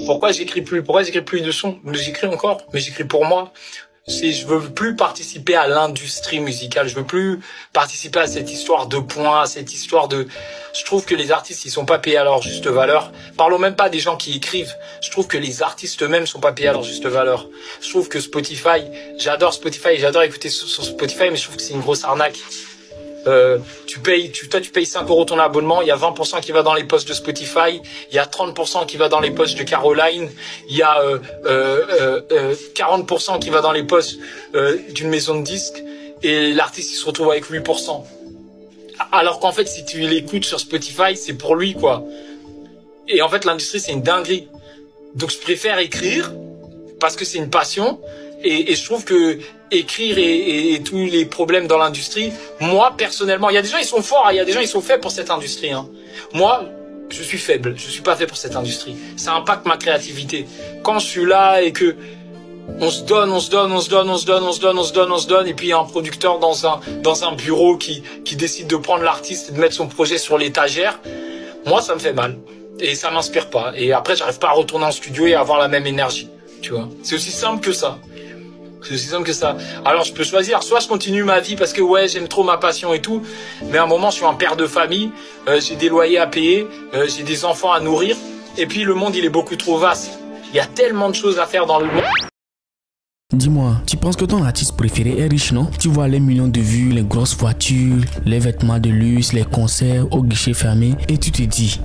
Pourquoi j'écris plus de sons? J'écris encore, mais j'écris pour moi. Je veux plus participer à l'industrie musicale. Je veux plus participer à cette histoire de points, à cette histoire de... Je trouve que les artistes, ils sont pas payés à leur juste valeur. Parlons même pas des gens qui écrivent. Je trouve que les artistes eux-mêmes sont pas payés à leur juste valeur. Je trouve que Spotify, j'adore écouter sur Spotify, mais je trouve que c'est une grosse arnaque. Tu payes 5 € ton abonnement, il y a 20% qui va dans les poches de Spotify, il y a 30% qui va dans les poches de Caroline, il y a 40% qui va dans les poches d'une maison de disques, et l'artiste il se retrouve avec 8%. Alors qu'en fait, si tu l'écoutes sur Spotify, c'est pour lui, quoi. Et en fait, l'industrie, c'est une dinguerie. Donc je préfère écrire parce que c'est une passion. Et je trouve que écrire et tous les problèmes dans l'industrie, moi personnellement, il y a des gens ils sont forts, il y a des gens ils sont faits pour cette industrie. Hein. Moi, je suis faible, je suis pas fait pour cette industrie. Ça impacte ma créativité. Quand je suis là et que on se donne, et puis il y a un producteur dans un bureau qui décide de prendre l'artiste et de mettre son projet sur l'étagère, moi ça me fait mal et ça m'inspire pas. Et après j'arrive pas à retourner en studio et à avoir la même énergie. Tu vois, c'est aussi simple que ça. C'est aussi simple que ça. Alors je peux choisir, soit je continue ma vie parce que ouais j'aime trop ma passion et tout, mais à un moment je suis un père de famille, j'ai des loyers à payer, j'ai des enfants à nourrir, et puis le monde il est beaucoup trop vaste. Il y a tellement de choses à faire dans le monde. Dis-moi, tu penses que ton artiste préféré est riche, non? Tu vois les millions de vues, les grosses voitures, les vêtements de luxe, les concerts au guichet fermé, et tu te dis...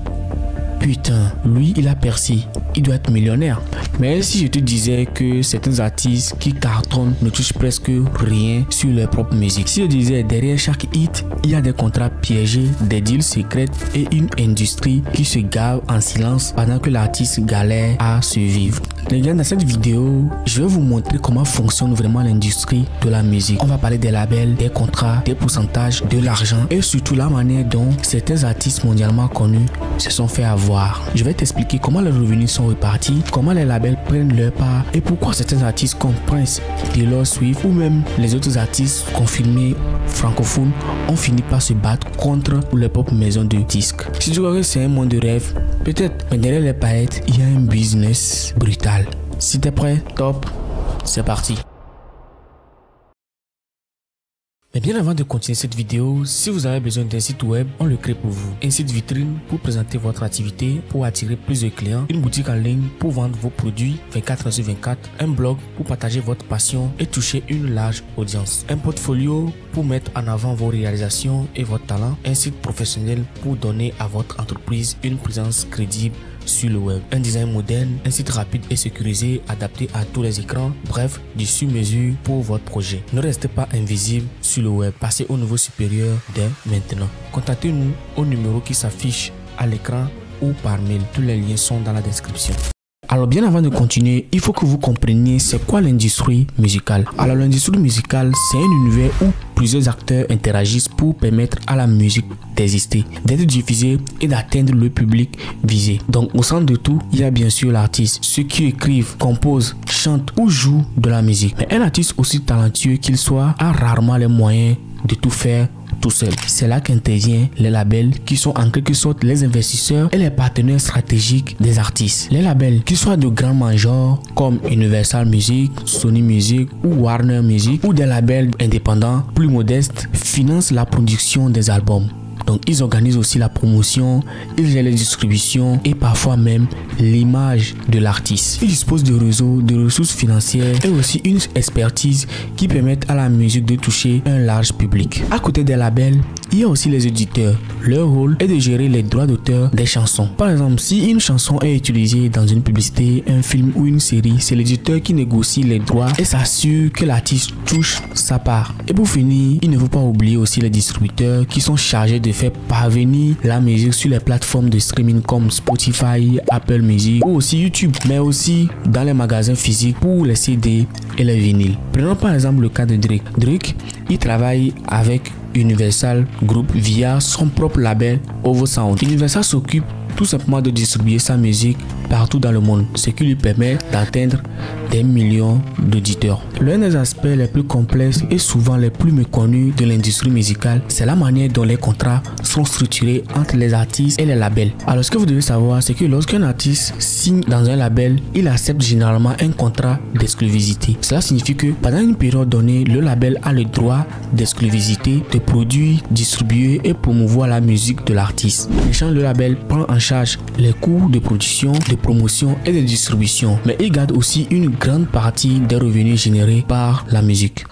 Putain, lui il a percé, il doit être millionnaire. Mais si je te disais que certains artistes qui cartonnent ne touchent presque rien sur leur propre musique. Si je disais derrière chaque hit, il y a des contrats piégés, des deals secrets et une industrie qui se gave en silence pendant que l'artiste galère à survivre. Les gars, dans cette vidéo, je vais vous montrer comment fonctionne vraiment l'industrie de la musique. On va parler des labels, des contrats, des pourcentages, de l'argent et surtout la manière dont certains artistes mondialement connus se sont fait avoir. Je vais t'expliquer comment les revenus sont répartis, comment les labels prennent leur part et pourquoi certains artistes comme Prince, Taylor Swift ou même les autres artistes confirmés francophones ont fini par se battre contre les propres maisons de disques. Si tu crois que c'est un monde de rêve, peut-être, mais derrière les paillettes, il y a un business brutal. Si t'es prêt, top, c'est parti. Mais bien avant de continuer cette vidéo, si vous avez besoin d'un site web, on le crée pour vous. Un site vitrine pour présenter votre activité, pour attirer plus de clients, une boutique en ligne pour vendre vos produits 24h/24, un blog pour partager votre passion et toucher une large audience, un portfolio pour mettre en avant vos réalisations et votre talent, un site professionnel pour donner à votre entreprise une présence crédible sur le web, un design moderne, un site rapide et sécurisé adapté à tous les écrans, bref, du sur-mesure pour votre projet. Ne restez pas invisible sur le web, passez au niveau supérieur dès maintenant. Contactez-nous au numéro qui s'affiche à l'écran ou par mail, tous les liens sont dans la description. Alors bien avant de continuer, il faut que vous compreniez c'est quoi l'industrie musicale. Alors l'industrie musicale, c'est un univers où plusieurs acteurs interagissent pour permettre à la musique d'exister, d'être diffusée et d'atteindre le public visé. Donc au centre de tout, il y a bien sûr l'artiste, ceux qui écrivent, composent, chantent ou jouent de la musique. Mais un artiste aussi talentueux qu'il soit a rarement les moyens de tout faire tout seul. C'est là qu'interviennent les labels qui sont en quelque sorte les investisseurs et les partenaires stratégiques des artistes. Les labels, qu'ils soient de grands majors comme Universal Music, Sony Music ou Warner Music ou des labels indépendants plus modestes, financent la production des albums. Donc ils organisent aussi la promotion, ils gèrent les distributions et parfois même l'image de l'artiste. Ils disposent de réseaux, de ressources financières et aussi une expertise qui permettent à la musique de toucher un large public. À côté des labels, il y a aussi les éditeurs. Leur rôle est de gérer les droits d'auteur des chansons. Par exemple, si une chanson est utilisée dans une publicité, un film ou une série, c'est l'éditeur qui négocie les droits et s'assure que l'artiste touche sa part. Et pour finir, il ne faut pas oublier aussi les distributeurs qui sont chargés de faire parvenir la musique sur les plateformes de streaming comme Spotify, Apple Music ou aussi YouTube, mais aussi dans les magasins physiques pour les CD et les vinyles. Prenons par exemple le cas de Drake. Drake, il travaille avec Universal Group via son propre label Ovo Sound. Universal s'occupe tout simplement de distribuer sa musique partout dans le monde, ce qui lui permet d'atteindre des millions d'auditeurs. L'un des aspects les plus complexes et souvent les plus méconnus de l'industrie musicale, c'est la manière dont les contrats sont structurés entre les artistes et les labels. Alors ce que vous devez savoir, c'est que lorsqu'un artiste signe dans un label, il accepte généralement un contrat d'exclusivité. Cela signifie que pendant une période donnée, le label a le droit d'exclusivité de produire, distribuer et promouvoir la musique de l'artiste. En échange, le label prend en charge les coûts de production, de promotion et de distribution, mais il garde aussi une grande partie des revenus générés par la musique.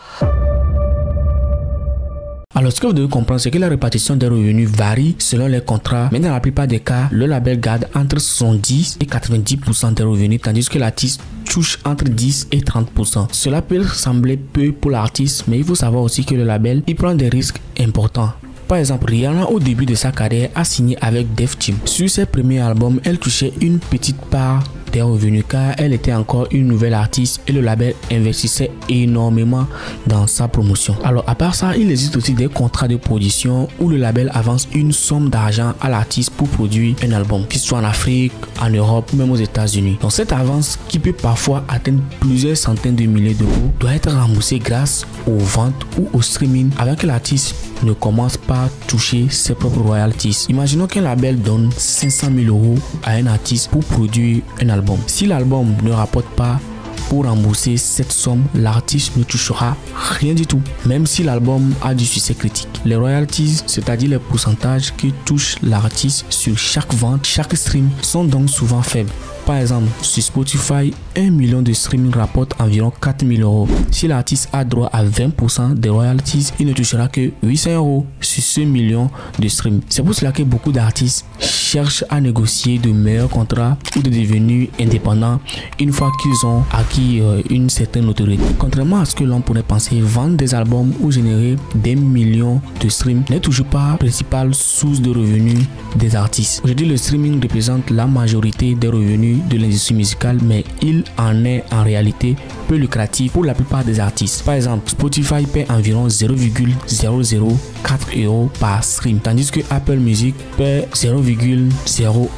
Alors ce que vous devez comprendre, c'est que la répartition des revenus varie selon les contrats, mais dans la plupart des cas, le label garde entre 70 et 90% des revenus, tandis que l'artiste touche entre 10 et 30%. Cela peut sembler peu pour l'artiste, mais il faut savoir aussi que le label, il prend des risques importants. Par exemple, Rihanna au début de sa carrière a signé avec Def Jam. Sur ses premiers albums, elle touchait une petite part des revenus car elle était encore une nouvelle artiste et le label investissait énormément dans sa promotion. Alors à part ça, il existe aussi des contrats de production où le label avance une somme d'argent à l'artiste pour produire un album, qu'il soit en Afrique, en Europe ou même aux États-Unis. Donc cette avance, qui peut parfois atteindre plusieurs centaines de milliers d'euros, doit être remboursée grâce aux ventes ou au streaming avant que l'artiste ne commence par toucher ses propres royalties. Imaginons qu'un label donne 500 000 euros à un artiste pour produire un album. Si l'album ne rapporte pas, pour rembourser cette somme, l'artiste ne touchera rien du tout, même si l'album a du succès critique. Les royalties, c'est-à-dire les pourcentages que touche l'artiste sur chaque vente, chaque stream, sont donc souvent faibles. Par exemple, sur Spotify, 1 million de streaming rapporte environ 4 000 euros. Si l'artiste a droit à 20% des royalties, il ne touchera que 800 euros sur ce million de streams. C'est pour cela que beaucoup d'artistes cherchent à négocier de meilleurs contrats ou de devenir indépendants une fois qu'ils ont acquis une certaine notoriété. Contrairement à ce que l'on pourrait penser, vendre des albums ou générer des millions de streams n'est toujours pas la principale source de revenus des artistes. Aujourd'hui, le streaming représente la majorité des revenus de l'industrie musicale, mais il en est en réalité peu lucratif pour la plupart des artistes. Par exemple, Spotify paie environ 0,004 € par stream, tandis que Apple Music paie 0,01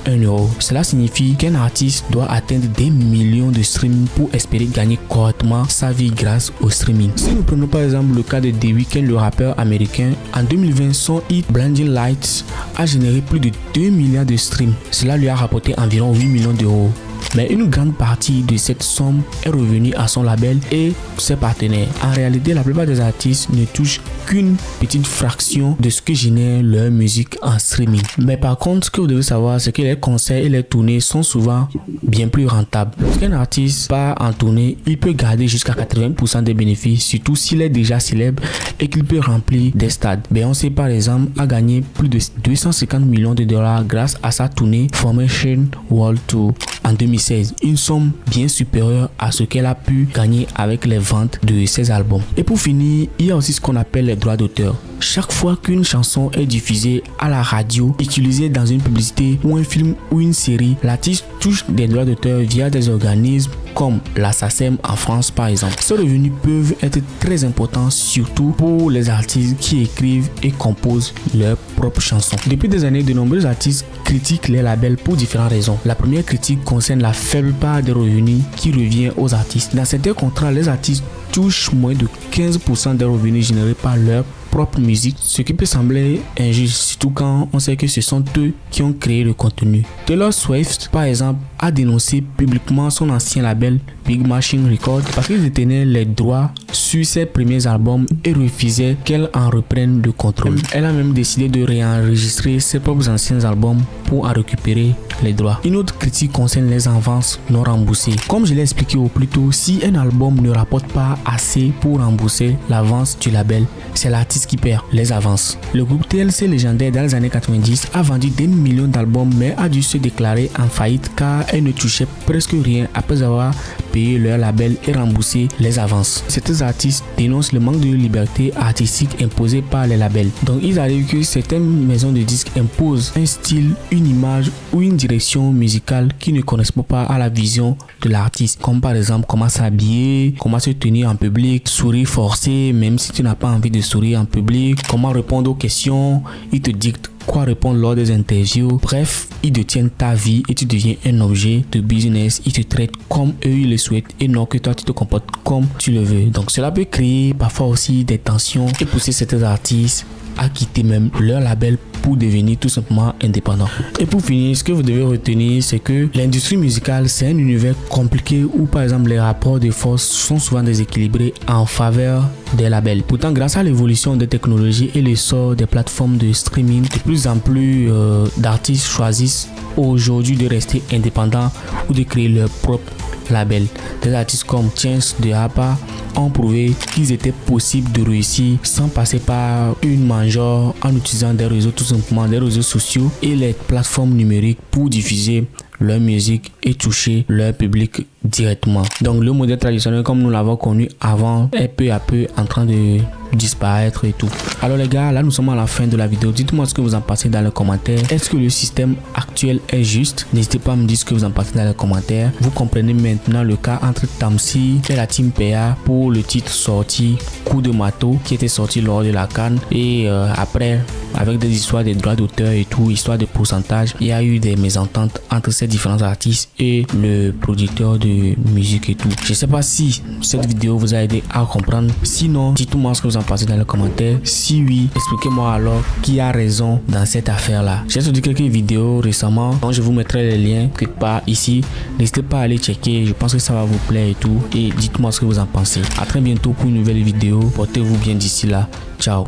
€. Cela signifie qu'un artiste doit atteindre des millions de streams pour espérer gagner correctement sa vie grâce au streaming. Si nous prenons par exemple le cas de The Weeknd, le rappeur américain, en 2020, son hit Blinding Lights a généré plus de 2 milliards de streams. Cela lui a rapporté environ 8 millions d'euros. Mais une grande partie de cette somme est revenue à son label et ses partenaires. En réalité, la plupart des artistes ne touchent qu'une petite fraction de ce que génère leur musique en streaming. Mais par contre, ce que vous devez savoir, c'est que les concerts et les tournées sont souvent bien plus rentables. Lorsqu'un artiste part en tournée, il peut garder jusqu'à 80% des bénéfices, surtout s'il est déjà célèbre et qu'il peut remplir des stades. Beyoncé, par exemple, a gagné plus de 250 millions de dollars grâce à sa tournée Formation World Tour en 2016, une somme bien supérieure à ce qu'elle a pu gagner avec les ventes de ses albums. Et pour finir, il y a aussi ce qu'on appelle les droits d'auteur. Chaque fois qu'une chanson est diffusée à la radio, utilisée dans une publicité ou un film ou une série, l'artiste touche des droits d'auteur via des organismes comme la SACEM en France par exemple. Ces revenus peuvent être très importants, surtout pour les artistes qui écrivent et composent leurs propres chansons. Depuis des années, de nombreux artistes critiquent les labels pour différentes raisons. La première critique concerne la faible part des revenus qui revient aux artistes. Dans certains contrats, les artistes touchent moins de 15% des revenus générés par leur propre musique, ce qui peut sembler injuste, surtout quand on sait que ce sont eux qui ont créé le contenu. Taylor Swift, par exemple, a dénoncé publiquement son ancien label Big Machine Records parce qu'il détenait les droits sur ses premiers albums et refusait qu'elle en reprenne le contrôle. Elle a même décidé de réenregistrer ses propres anciens albums pour en récupérer les droits. Une autre critique concerne les avances non remboursées. Comme je l'ai expliqué au plus tôt, si un album ne rapporte pas assez pour rembourser l'avance du label, c'est l'artiste qui perd les avances. Le groupe TLC légendaire dans les années 90 a vendu des millions d'albums mais a dû se déclarer en faillite car elle ne touchait presque rien après avoir payer leur label et rembourser les avances. Certains artistes dénoncent le manque de liberté artistique imposée par les labels. Donc ils arrivent que certaines maisons de disques imposent un style, une image ou une direction musicale qui ne correspond pas à la vision de l'artiste, comme par exemple comment s'habiller, comment se tenir en public, sourire forcé même si tu n'as pas envie de sourire en public, comment répondre aux questions, ils te dictent quoi répondre lors des interviews. Bref, ils détiennent ta vie et tu deviens un objet de business. Ils te traitent comme eux ils le souhaitent et non que toi tu te comportes comme tu le veux. Donc cela peut créer parfois aussi des tensions et pousser certains artistes à quitter même leur label pour devenir tout simplement indépendant. Et pour finir, ce que vous devez retenir, c'est que l'industrie musicale, c'est un univers compliqué où par exemple les rapports de force sont souvent déséquilibrés en faveur des labels. Pourtant, grâce à l'évolution des technologies et l'essor des plateformes de streaming, de plus en plus d'artistes choisissent aujourd'hui de rester indépendants ou de créer leur propre label. Des artistes comme Chance de Rapper ont prouvé qu'il était possible de réussir sans passer par une major en utilisant des réseaux, tout simplement des réseaux sociaux et les plateformes numériques pour diffuser leur musique et toucher leur public directement. Donc le modèle traditionnel comme nous l'avons connu avant est peu à peu en train de disparaître et tout. Alors les gars, là nous sommes à la fin de la vidéo. Dites-moi ce que vous en pensez dans les commentaires. Est-ce que le système actuel est juste? N'hésitez pas à me dire ce que vous en pensez dans les commentaires. Vous comprenez maintenant le cas entre Tamsi et la team PA pour le titre sorti Coup de Marteau qui était sorti lors de la CAN et après avec des histoires de droits d'auteur et tout, histoire de pourcentage, il y a eu des mésententes entre ces différents artistes et le producteur de musique et tout. Je sais pas si cette vidéo vous a aidé à comprendre. Sinon, dites-moi ce que vous en pensez dans les commentaires. Si oui, expliquez-moi alors qui a raison dans cette affaire là. J'ai sorti quelques vidéos récemment, donc je vous mettrai les liens quelque part ici. N'hésitez pas à aller checker, je pense que ça va vous plaire et tout. Et dites-moi ce que vous en pensez. À très bientôt pour une nouvelle vidéo. Portez-vous bien d'ici là. Ciao.